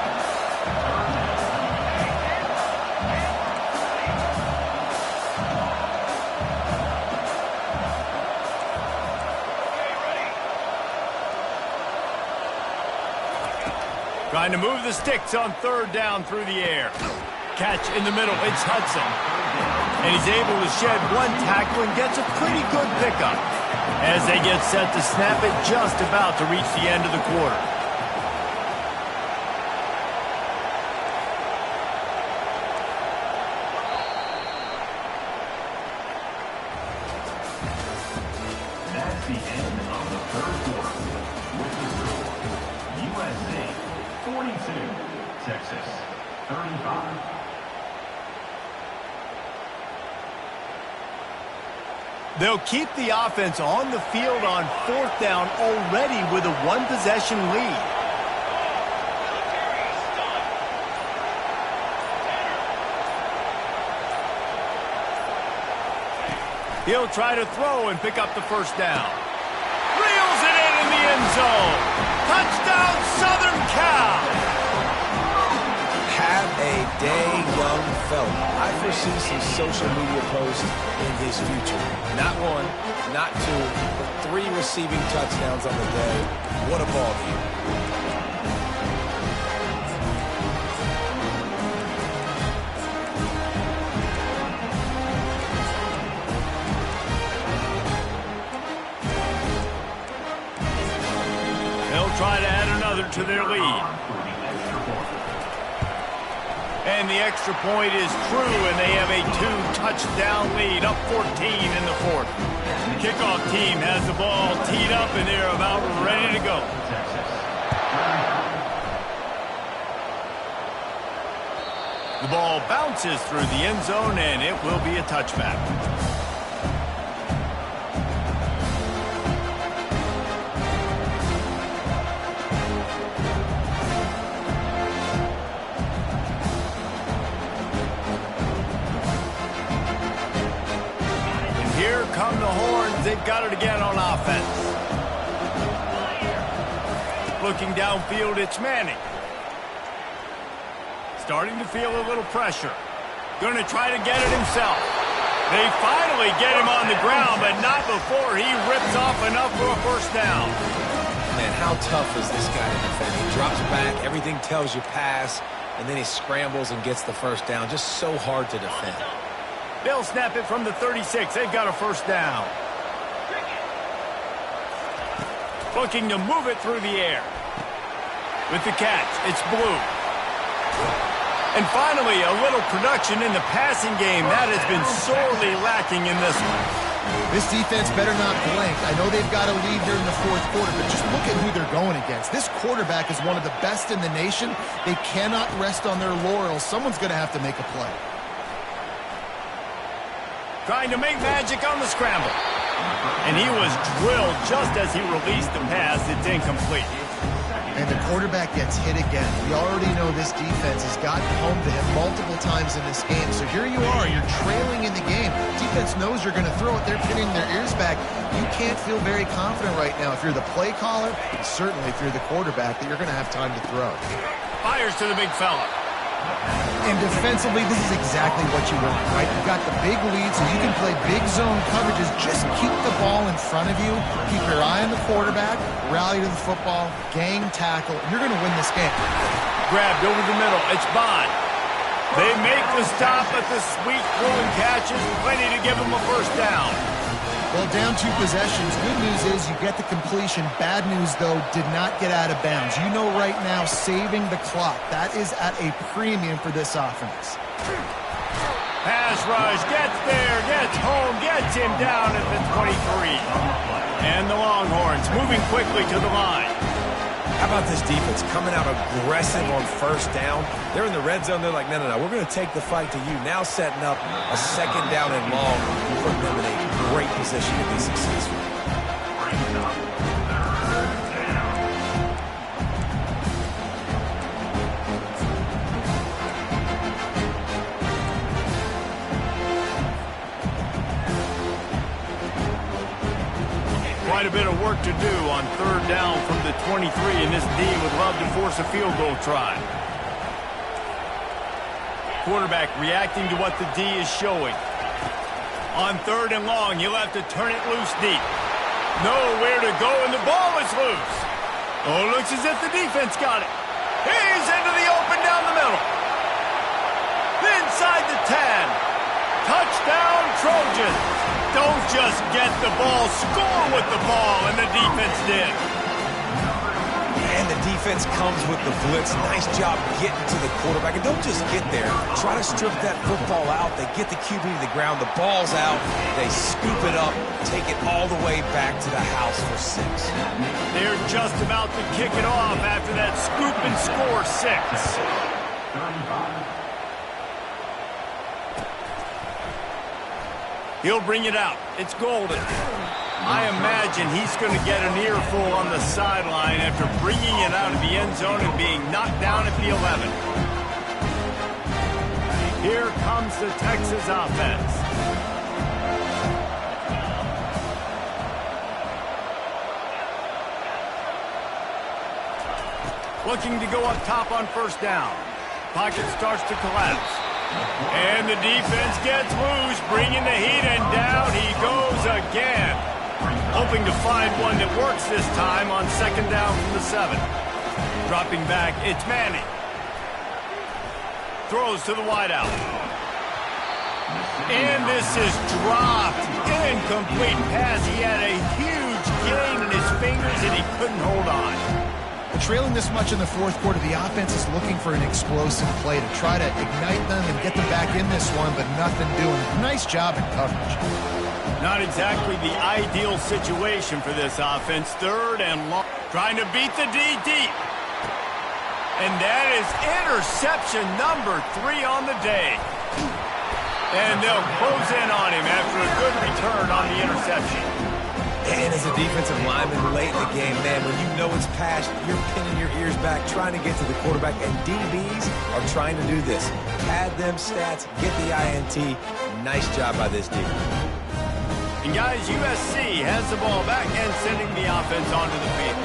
Trying to move the sticks on third down through the air. Catch in the middle, it's Hudson. And he's able to shed one tackle and gets a pretty good pickup as they get set to snap it just about to reach the end of the quarter.
That's the end of the third quarter. With the score, USA 42, Texas 35.
They'll keep the offense on the field on fourth down already with a one-possession lead. He'll try to throw and pick up the first down. Reels it in the end zone. Touchdown, Southern Cal.
Have a day, young NFL, I foresee some social media posts in his future. Not one, not two, but 3 receiving touchdowns on the day. What a ball game.
They'll try to add another to their lead. And the extra point is true, and they have a 2-touchdown lead, up 14 in the 4th. The kickoff team has the ball teed up, and they're about ready to go. The ball bounces through the end zone, and it will be a touchback. Here come the horns. They've got it again on offense. Looking downfield, it's Manning. Starting to feel a little pressure. Going to try to get it himself. They finally get him on the ground, but not before he rips off enough for a first down.
Man, how tough is this guy to defend? He drops back, everything tells you pass, and then he scrambles and gets the first down. Just so hard to defend.
They'll snap it from the 36. They've got a first down. Looking to move it through the air. With the catch, it's Blue. And finally, a little production in the passing game. That has been sorely lacking in this one.
This defense better not blink. I know they've got a lead here in the 4th quarter, but just look at who they're going against. This quarterback is one of the best in the nation. They cannot rest on their laurels. Someone's going to have to make a play.
Trying to make magic on the scramble. And he was drilled just as he released the pass. It's incomplete.
And the quarterback gets hit again. We already know this defense has gotten home to him multiple times in this game. So here you are. You're trailing in the game. Defense knows you're going to throw it. They're pinning their ears back. You can't feel very confident right now if you're the play caller, and certainly if you're the quarterback, that you're going to have time to throw.
Fires to the big fella.
And defensively, this is exactly what you want, right? You've got the big lead, so you can play big zone coverages. Just keep the ball in front of you. Keep your eye on the quarterback. Rally to the football. Gang tackle. You're going to win this game.
Grabbed over the middle. It's Bond. They make the stop, but the sweet throwing catch is plenty to give them a first down.
Well, down 2 possessions. Good news is you get the completion. Bad news, though, did not get out of bounds. You know right now, saving the clock. That is at a premium for this offense.
Pass rush, gets there, gets home, gets him down at the 23. And the Longhorns moving quickly to the line.
How about this defense coming out aggressive on first down? They're in the red zone. They're like, no, we're going to take the fight to you. Now setting up a second down and long, putting them in a great position to be successful.
Quite a bit of work to do on 3rd down from the 23, and this D would love to force a field goal try. Quarterback reacting to what the D is showing. On 3rd and long, you'll have to turn it loose deep. Nowhere to go, and the ball is loose. Oh, looks as if the defense got it. He's into the open down the middle. Inside the 10. Touchdown, Trojans. Don't just get the ball, score with the ball, and the defense did.
And the defense comes with the blitz. Nice job getting to the quarterback. And don't just get there. Try to strip that football out. They get the QB to the ground. The ball's out. They scoop it up, take it all the way back to the house for 6.
They're just about to kick it off after that scoop and score 6.
35.
He'll bring it out. It's Golden. I imagine he's going to get an earful on the sideline after bringing it out of the end zone and being knocked down at the 11. Here comes the Texas offense. Looking to go up top on 1st down. Pocket starts to collapse. And the defense gets loose, bringing the heat, and down he goes again. Hoping to find one that works this time on second down from the 7. Dropping back, it's Manning. Throws to the wideout. And this is dropped. Incomplete pass. He had a huge gain in his fingers, and he couldn't hold on.
Trailing this much in the fourth quarter, the offense is looking for an explosive play to try to ignite them and get them back in this one, but nothing doing. Nice job in coverage.
Not exactly the ideal situation for this offense. Third and long. Trying to beat the D deep. And that is interception number 3 on the day. And they'll close in on him after a good return on the interception.
And as a defensive lineman late in the game, man, when you know it's passed, you're pinning your ears back, trying to get to the quarterback, and DBs are trying to do this. Pad them stats, get the INT. Nice job by this D.
And guys, USC has the ball back and sending the offense onto the field.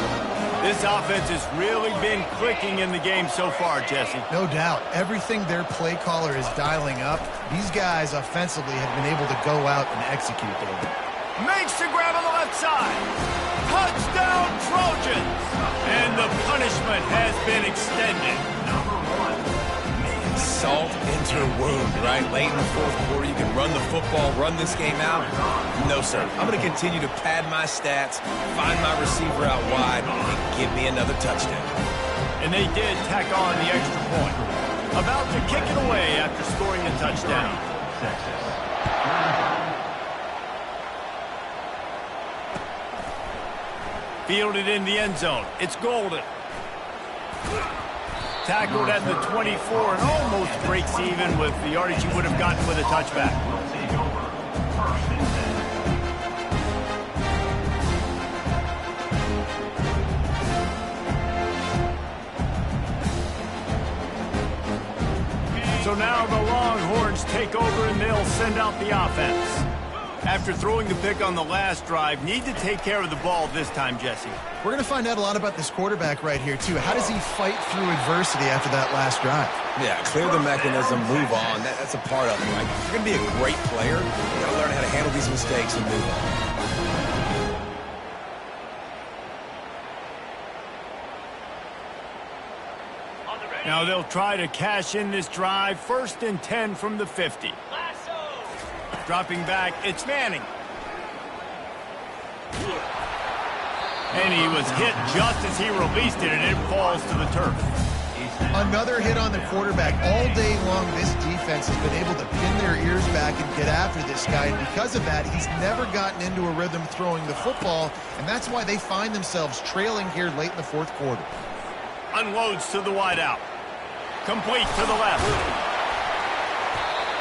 This offense has really been clicking in the game so far, Jesse.
No doubt. Everything their play caller is dialing up, these guys offensively have been able to go out and execute there.
Makes the grab on the left side. Touchdown, Trojans. And the punishment has been extended.
Salt into her wound, right? Late in the fourth quarter, you can run the football, run this game out. No, sir. I'm going to continue to pad my stats, find my receiver out wide, and give me another touchdown.
And they did tack on the extra point. About to kick it away after scoring a touchdown. Fielded in the end zone. It's Golden. Tackled at the 24 and almost breaks even with the yardage he would have gotten with a touchback. So now the Longhorns take over and they'll send out the offense. After throwing the pick on the last drive, need to take care of the ball this time, Jesse.
We're going to find out a lot about this quarterback right here, too. How does he fight through adversity after that last drive?
Yeah, clear the mechanism, move on. That's a part of it, right? If you're going to be a great player, you got to learn how to handle these mistakes and move on.
Now they'll try to cash in this drive. 1st and 10 from the 50. Dropping back, it's Manning. And he was hit just as he released it, and it falls to the turf.
Another hit on the quarterback. All day long, this defense has been able to pin their ears back and get after this guy. And because of that, he's never gotten into a rhythm throwing the football, and that's why they find themselves trailing here late in the fourth quarter.
Unloads to the wideout. Complete to the left.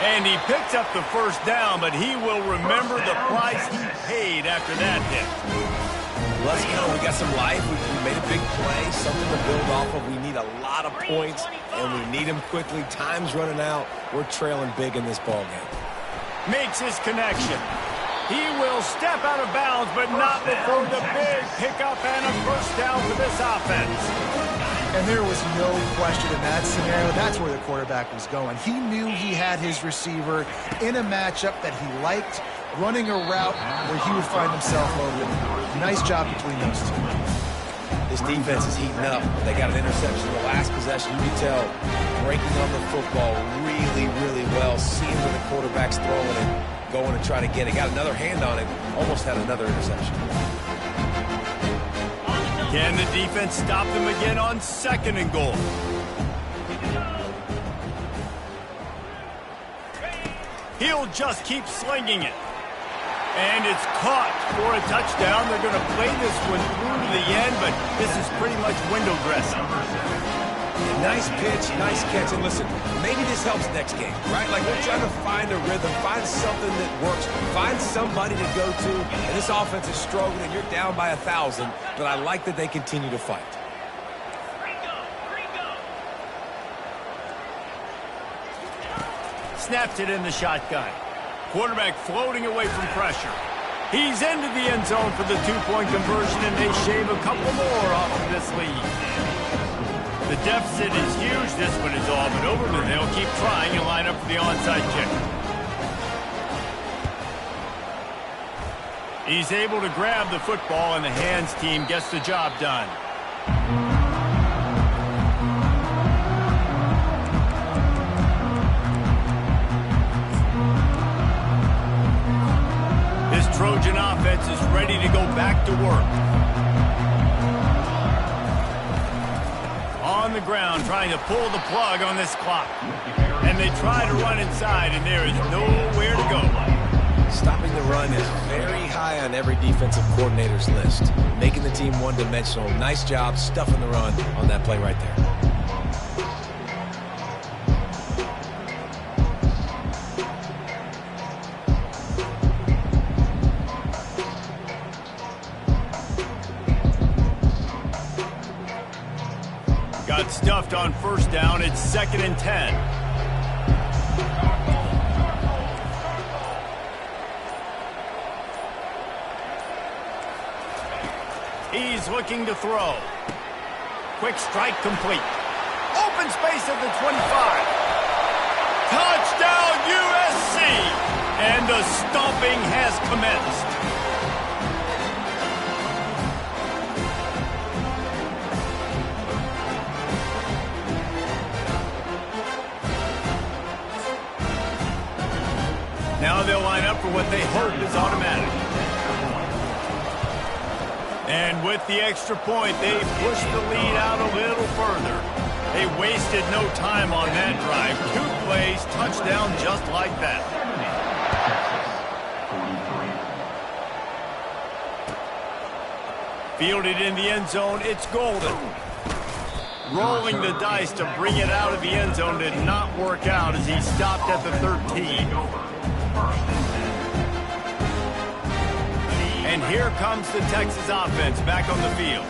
And he picks up the first down, but he will remember the price he paid after that hit.
Let's go. We got some life. We made a big play, something to build off of. We need a lot of points, and we need them quickly. Time's running out. We're trailing big in this ballgame.
Makes his connection. He will step out of bounds, but not before the big pickup and a first down for this offense.
And there was no question in that scenario. That's where the quarterback was going. He knew he had his receiver in a matchup that he liked, running a route where he would find himself open. Nice job between those two.
This defense is heating up. They got an interception in the last possession. You can tell breaking on the football really, really well, seeing where the quarterback's throwing it, going to try to get it. Got another hand on it, almost had another interception.
Can the defense stop them again on 2nd and goal? He'll just keep slinging it. And it's caught for a touchdown. They're going to play this one through to the end, but this is pretty much window dressing.
Nice pitch, nice catch. And listen, maybe this helps next game, right? Like we're trying to find a rhythm, find something that works, find somebody to go to. And this offense is struggling, and you're down by 1,000, but I like that they continue to fight.
Snaps it in the shotgun. Quarterback floating away from pressure. He's into the end zone for the 2-point conversion, and they shave a couple more off of this lead. The deficit is huge. This one is all but over, but they'll keep trying and line up for the onside kick. He's able to grab the football, and the hands team gets the job done. This Trojan offense is ready to go back to work. On the ground, trying to pull the plug on this clock. And they try to run inside, and there is nowhere to go.
Stopping the run is very high on every defensive coordinator's list. Making the team one-dimensional. Nice job stuffing the run on that play right there.
Got stuffed on first down. It's 2nd and 10. He's looking to throw. Quick strike complete. Open space at the 25. Touchdown USC! And the stomping has commenced. Now they'll line up for what they hope is automatic. And with the extra point, they pushed the lead out a little further. They wasted no time on that drive. 2 plays, touchdown just like that. Fielded in the end zone, it's Golden. Rolling the dice to bring it out of the end zone did not work out as he stopped at the 13. And here comes the Texas offense back on the field.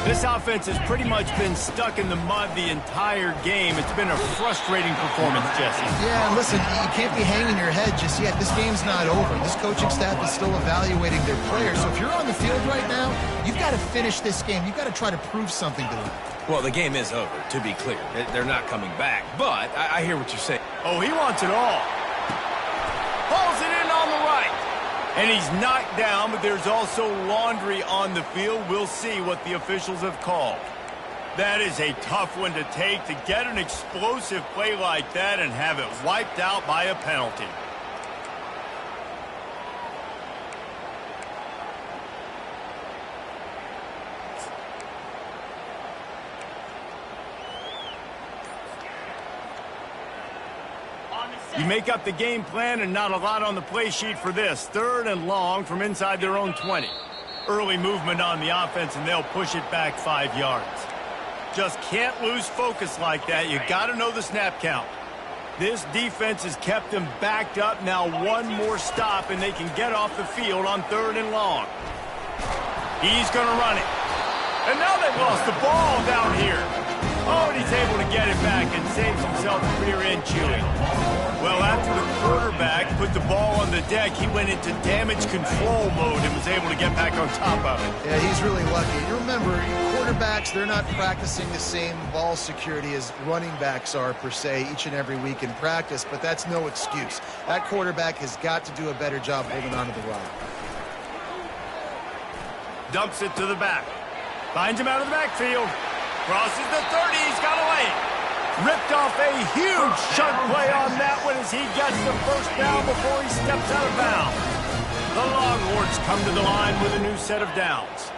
This offense has pretty much been stuck in the mud the entire game. It's been a frustrating performance, Jesse.
Yeah, and listen, you can't be hanging your head just yet. This game's not over. This coaching staff is still evaluating their players. So if you're on the field right now, you've got to finish this game. You've got to try to prove something to them.
Well, the game is over, to be clear. They're not coming back, but I hear what you're saying.
Oh, he wants it all. Pulls it in on the right. And he's knocked down, but there's also laundry on the field. We'll see what the officials have called. That is a tough one to take, to get an explosive play like that and have it wiped out by a penalty. You make up the game plan and not a lot on the play sheet for this. 3rd and long from inside their own 20. Early movement on the offense, and they'll push it back 5 yards. Just can't lose focus like that. You got to know the snap count. This defense has kept them backed up. Now 1 more stop, and they can get off the field on 3rd and long. He's going to run it. And now they've lost the ball down here. Oh, and he's able to get it back and saves himself a rear-end chewing. Well, after the quarterback put the ball on the deck, he went into damage control mode and was able to get back on top of it.
Yeah, he's really lucky. You remember, quarterbacks, they're not practicing the same ball security as running backs are, per se, each and every week in practice, but that's no excuse. That quarterback has got to do a better job holding on to the rock.
Dumps it to the back. Finds him out of the backfield. Crosses the 30. He's got a lane. Ripped off a huge chunk play on that one as he gets the first down before he steps out of bounds. The Longhorns come to the line with a new set of downs.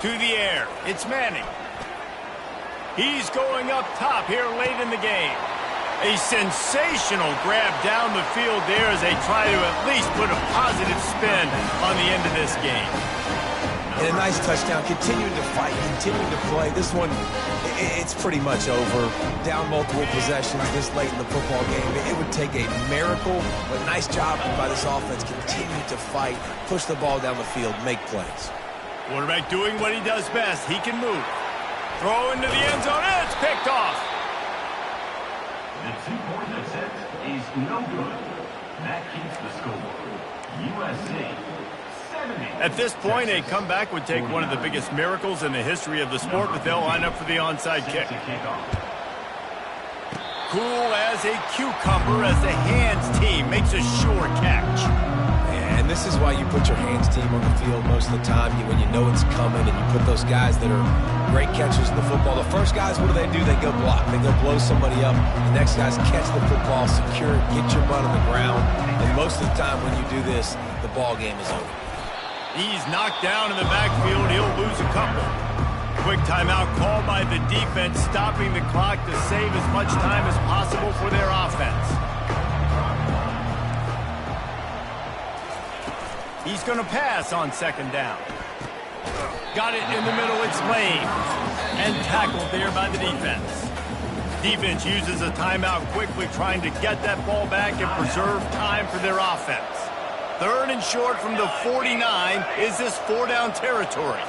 To the air. It's Manning. He's going up top here late in the game. A sensational grab down the field there as they try to at least put a positive spin on the end of this game.
And a nice touchdown, continuing to fight, continuing to play. This one, it's pretty much over. Down multiple possessions this late in the football game. It would take a miracle, but nice job by this offense. Continue to fight, push the ball down the field, make plays.
Quarterback doing what he does best. He can move. Throw into the end zone, and it's picked off.
The 2-point attempt is no good. That keeps the score. USC
At this point, a comeback would take one of the biggest miracles in the history of the sport, but they'll line up for the onside kick. Cool as a cucumber as the hands team makes a sure catch.
And this is why you put your hands team on the field most of the time, when you know it's coming, and you put those guys that are great catchers of the football. The first guys, what do? They go block. They go blow somebody up. The next guys catch the football, secure it, get your butt on the ground. And most of the time when you do this, the ball game is over.
He's knocked down in the backfield. He'll lose a couple. Quick timeout called by the defense, stopping the clock to save as much time as possible for their offense. He's going to pass on second down. Got it in the middle, it's Lane. And tackled there by the defense. Defense uses a timeout quickly, trying to get that ball back and preserve time for their offense. Third and short from the 49 is this four-down territory.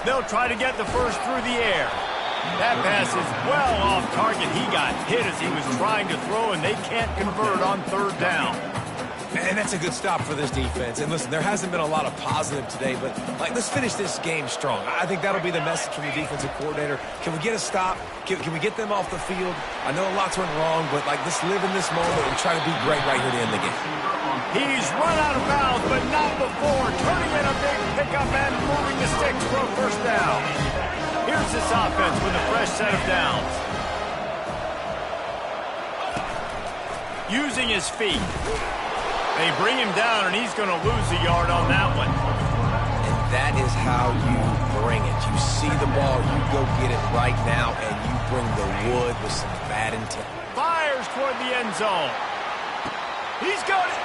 They'll try to get the first through the air. That pass is well off target. He got hit as he was trying to throw, and they can't convert on third down.
And that's a good stop for this defense. And listen, there hasn't been a lot of positive today, but let's finish this game strong. I think that'll be the message from the defensive coordinator. Can we get a stop? Can we get them off the field? I know lots went wrong, but let's live in this moment and try to be great right here to end the game.
He's run out of bounds, but not before turning in a big pickup and moving the sticks for a first down. Here's this offense with a fresh set of downs. Using his feet. They bring him down, and he's going to lose a yard on that one.
And that is how you bring it. You see the ball, you go get it right now, and you bring the wood with some bad intent.
Fires toward the end zone. He's got it.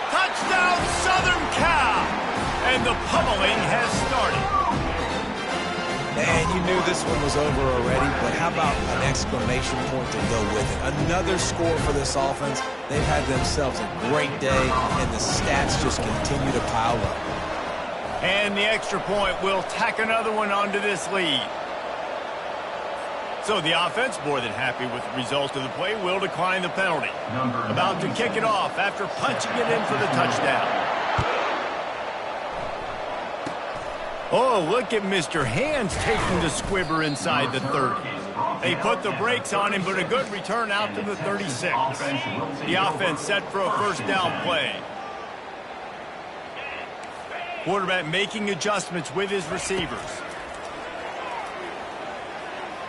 Touchdown, Southern Cal. And the pummeling has started.
And you knew this one was over already, but how about an exclamation point to go with it? Another score for this offense. They've had themselves a great day, and the stats just continue to pile up.
And the extra point will tack another one onto this lead. So the offense, more than happy with the result of the play, will decline the penalty. About to kick it off after punching it in for the touchdown. Oh, look at Mr. Hands taking the squibber inside the 30. They put the brakes on him, but a good return out to the 36. The offense set for a first down play. Quarterback making adjustments with his receivers.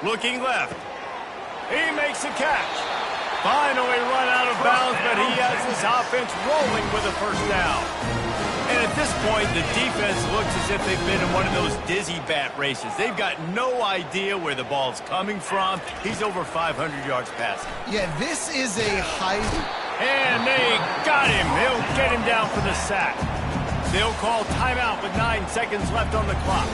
Looking left. He makes a catch. Finally run out of bounds, but he has his offense rolling with a first down. And at this point, the defense looks as if they've been in one of those dizzy bat races. They've got no idea where the ball's coming from. He's over 500 yards passing.
Yeah, this is a high...
And they got him. They'll get him down for the sack. They'll call timeout with 9 seconds left on the clock.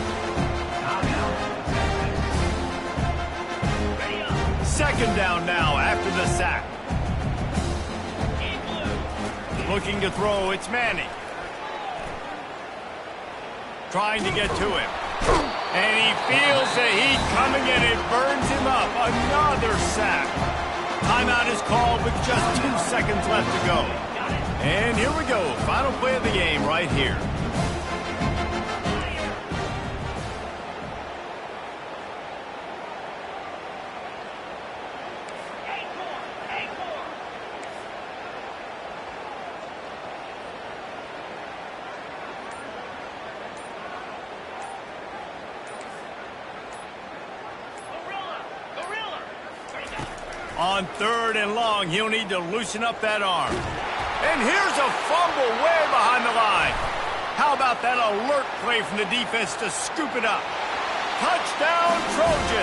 Second down now after the sack. Looking to throw, it's Manning. Trying to get to him. And he feels the heat coming, and it burns him up. Another sack. Timeout is called with just 2 seconds left to go. And here we go. Final play of the game right here. On third and long, he'll need to loosen up that arm. And here's a fumble way behind the line. How about that alert play from the defense to scoop it up? Touchdown, Trojans!